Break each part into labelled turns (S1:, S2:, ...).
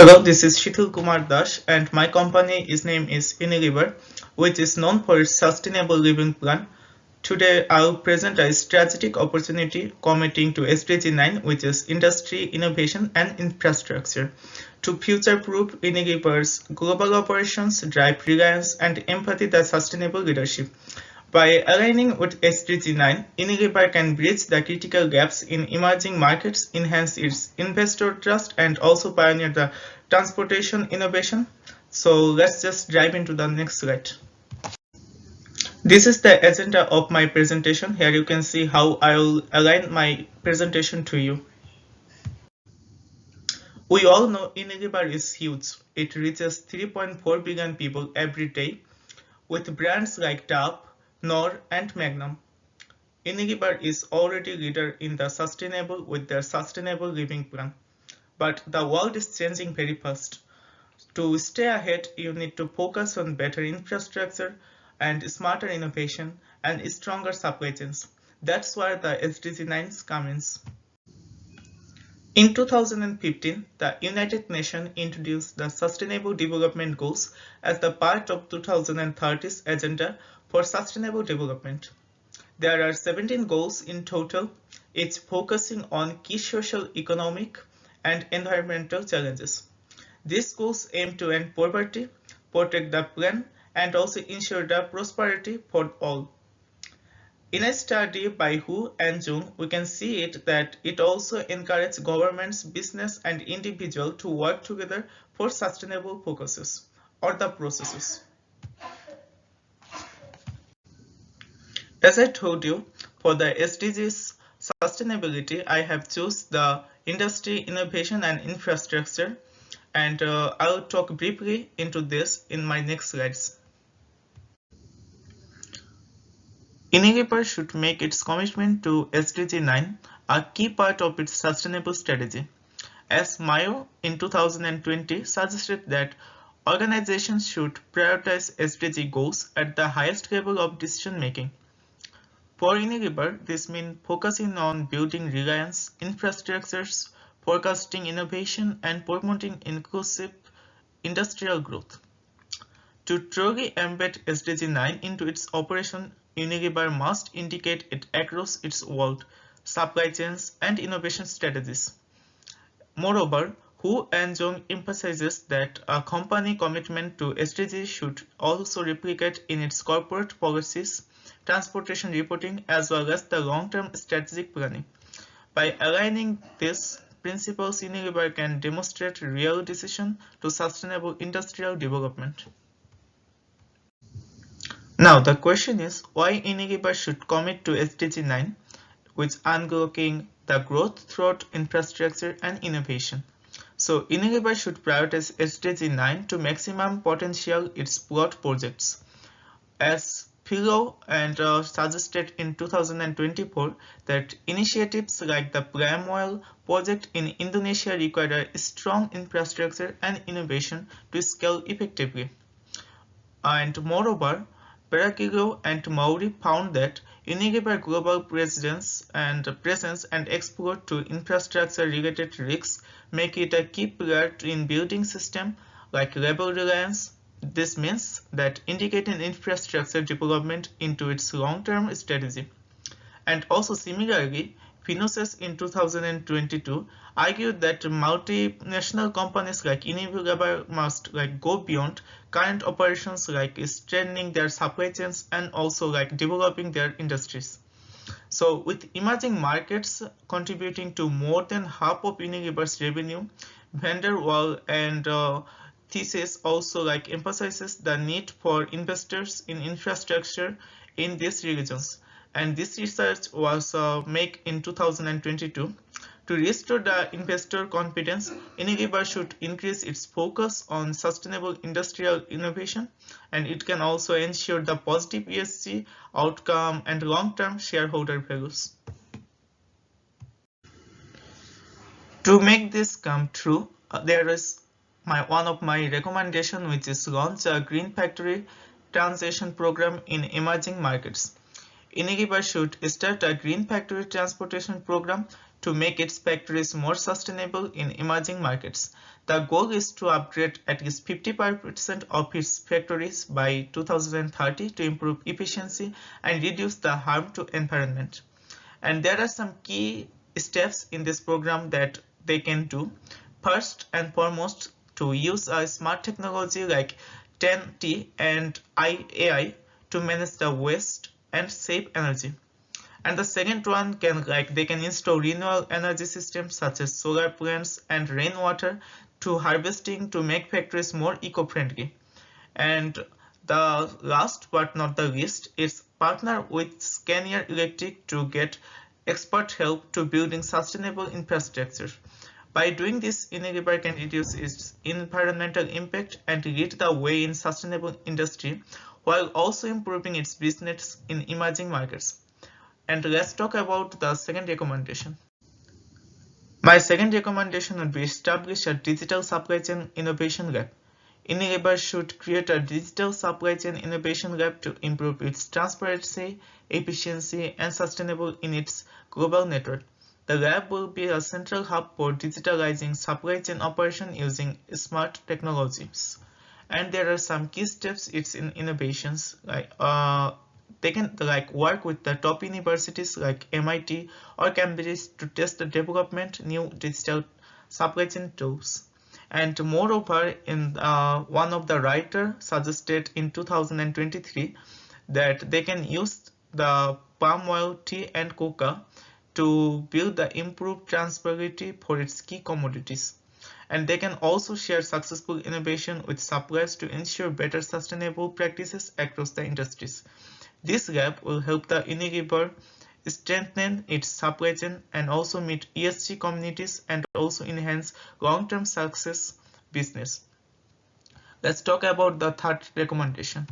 S1: Hello, this is Sithil Kumar Das, and my company's name is Unilever, which is known for its sustainable living plan. Today, I'll present a strategic opportunity committing to SDG 9, which is industry, innovation, and infrastructure, to future-proof Unilever's global operations, drive reliance, and empathy the sustainable leadership. By aligning with SDG 9, Unilever can bridge the critical gaps in emerging markets, enhance its investor trust, and also pioneer the transportation innovation. So let's just dive into the next slide. This is the agenda of my presentation. Here you can see how I will align my presentation to you. We all know Unilever is huge. It reaches 3.4 billion people every day with brands like Dove, Knorr, and Magnum. Unilever is already leader in the sustainable with their sustainable living plan. But the world is changing very fast. To stay ahead, you need to focus on better infrastructure and smarter innovation and stronger supply chains. That's where the SDG 9 comes in. In 2015, the United Nations introduced the Sustainable Development Goals as the part of 2030's Agenda for Sustainable Development. There are 17 goals in total, each focusing on key social, economic, and environmental challenges. These goals aim to end poverty, protect the planet, and also ensure the prosperity for all. In a study by Hu and Jung, we can see it that it also encourages governments, business, and individuals to work together for sustainable focuses or the processes. As I told you, for the SDGs sustainability, I have chosen the industry, innovation, and infrastructure, and I'll talk briefly into this in my next slides. Unilever should make its commitment to SDG 9 a key part of its sustainable strategy, as Mayo in 2020 suggested that organizations should prioritize SDG goals at the highest level of decision making. For Unilever, this means focusing on building reliance, infrastructures, forecasting innovation, and promoting inclusive industrial growth. To truly embed SDG 9 into its operation, Unilever must indicate it across its world, supply chains, and innovation strategies. Moreover, Hu and Zhong emphasizes that a company commitment to SDG should also replicate in its corporate policies, transportation reporting, as well as the long-term strategic planning. By aligning these principles, Unilever can demonstrate real decision to sustainable industrial development. Now the question is why Unilever should commit to SDG 9, which unlocking the growth throughout infrastructure and innovation. So Unilever should prioritize SDG 9 to maximum potential its plot projects. As Philo and suggested in 2024 that initiatives like the Palm Oil project in Indonesia require a strong infrastructure and innovation to scale effectively. And moreover, Peregrino and Maury found that Unilever global presence and exposure to infrastructure-related risks make it a key player in building systems like labor reliance. This means that indicating infrastructure development into its long-term strategy. And also similarly, Finosis in 2022 argued that multinational companies like Unilever must go beyond current operations like strengthening their supply chains and also developing their industries. So with emerging markets contributing to more than half of Unilever's revenue, Van der Waal and thesis also emphasizes the need for investors in infrastructure in these regions, and this research was made in 2022. To restore the investor confidence, Unilever should increase its focus on sustainable industrial innovation, and it can also ensure the positive ESG outcome and long-term shareholder values. To make this come true, there is one of my recommendation, which is launch a green factory transition program in emerging markets. Unilever should start a green factory transportation program to make its factories more sustainable in emerging markets. The goal is to upgrade at least 50% of its factories by 2030 to improve efficiency and reduce the harm to environment. And there are some key steps in this program that they can do. First and foremost, to use a smart technology like 10T and AI to manage the waste and save energy. And the second one they can install renewable energy systems such as solar plants and rainwater to harvesting to make factories more eco-friendly. And the last but not the least is partner with Scania Electric to get expert help to building sustainable infrastructure. By doing this, Unilever can reduce its environmental impact and lead the way in sustainable industry while also improving its business in emerging markets. And let's talk about the second recommendation. My second recommendation would be establish a digital supply chain innovation lab. Unilever should create a digital supply chain innovation lab to improve its transparency, efficiency, and sustainable in its global network. The lab will be a central hub for digitalizing supply chain operation using smart technologies. And there are some key steps it's in innovations they can work with the top universities like MIT or Cambridge to test the development new digital supply chain tools. And moreover, in one of the writer suggested in 2023 that they can use the palm oil, tea, and cocoa to build the improved transparency for its key commodities. And they can also share successful innovation with suppliers to ensure better sustainable practices across the industries. This lab will help the Unilever strengthen its supply chain and also meet ESG communities and also enhance long-term success business. Let's talk about the third recommendation.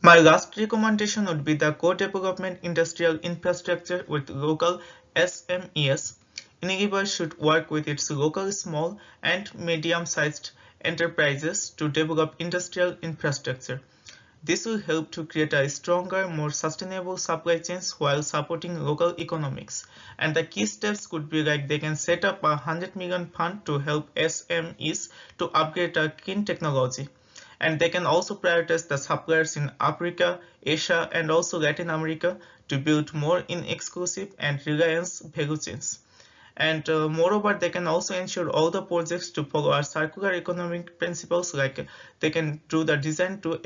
S1: My last recommendation would be the co-development industrial infrastructure with local SMEs. Unilever should work with its local small and medium-sized enterprises to develop industrial infrastructure. This will help to create a stronger, more sustainable supply chains while supporting local economics. And the key steps could be they can set up a 100 million fund to help SMEs to upgrade a clean technology. And they can also prioritize the suppliers in Africa, Asia, and also Latin America to build more inexclusive and reliance value chains. And moreover, they can also ensure all the projects to follow our circular economic principles, like they can do the design to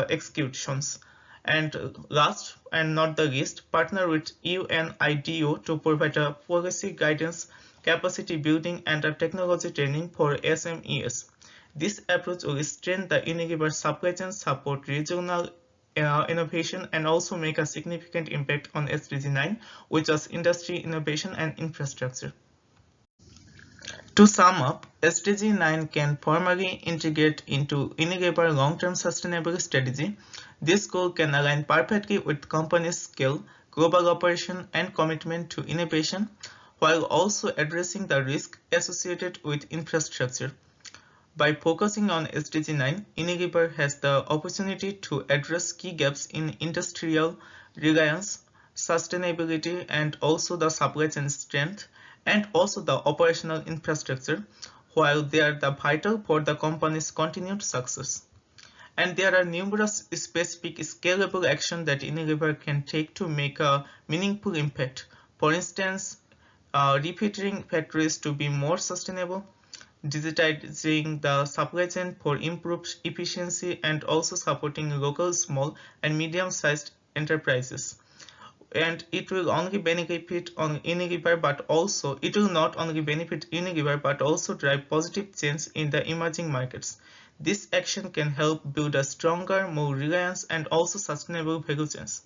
S1: executions. And last and not the least, partner with UNIDO to provide a policy guidance, capacity building, and a technology training for SMEs. This approach will strengthen the Unilever supply chain, support regional innovation, and also make a significant impact on SDG 9, which is industry innovation and infrastructure. To sum up, SDG 9 can formally integrate into Unilever long-term sustainability strategy. This goal can align perfectly with company's scale, global operation, and commitment to innovation, while also addressing the risk associated with infrastructure. By focusing on SDG 9, Unilever has the opportunity to address key gaps in industrial reliance, sustainability, and also the supply chain strength, and also the operational infrastructure, while they are vital for the company's continued success. And there are numerous specific scalable actions that Unilever can take to make a meaningful impact. For instance, refitting factories to be more sustainable, digitizing the supply chain for improved efficiency, and also supporting local small and medium-sized enterprises. And it will only benefit on Unilever, but also it will not only benefit Unilever but also drive positive change in the emerging markets. This action can help build a stronger, more reliance and also sustainable value chains.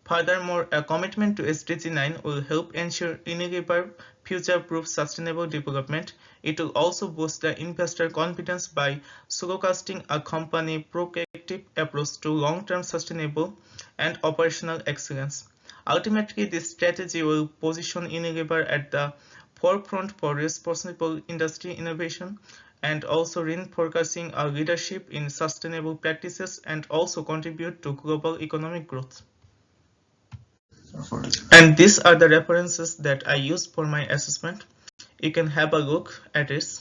S1: Furthermore, a commitment to SDG 9 will help ensure Unilever future-proof sustainable development. It will also boost the investor confidence by showcasing a company proactive approach to long-term sustainable and operational excellence. Ultimately, this strategy will position Unilever at the forefront for responsible industry innovation and also reinforcing our leadership in sustainable practices and also contribute to global economic growth. And these are the references that I used for my assessment. You can have a look at it.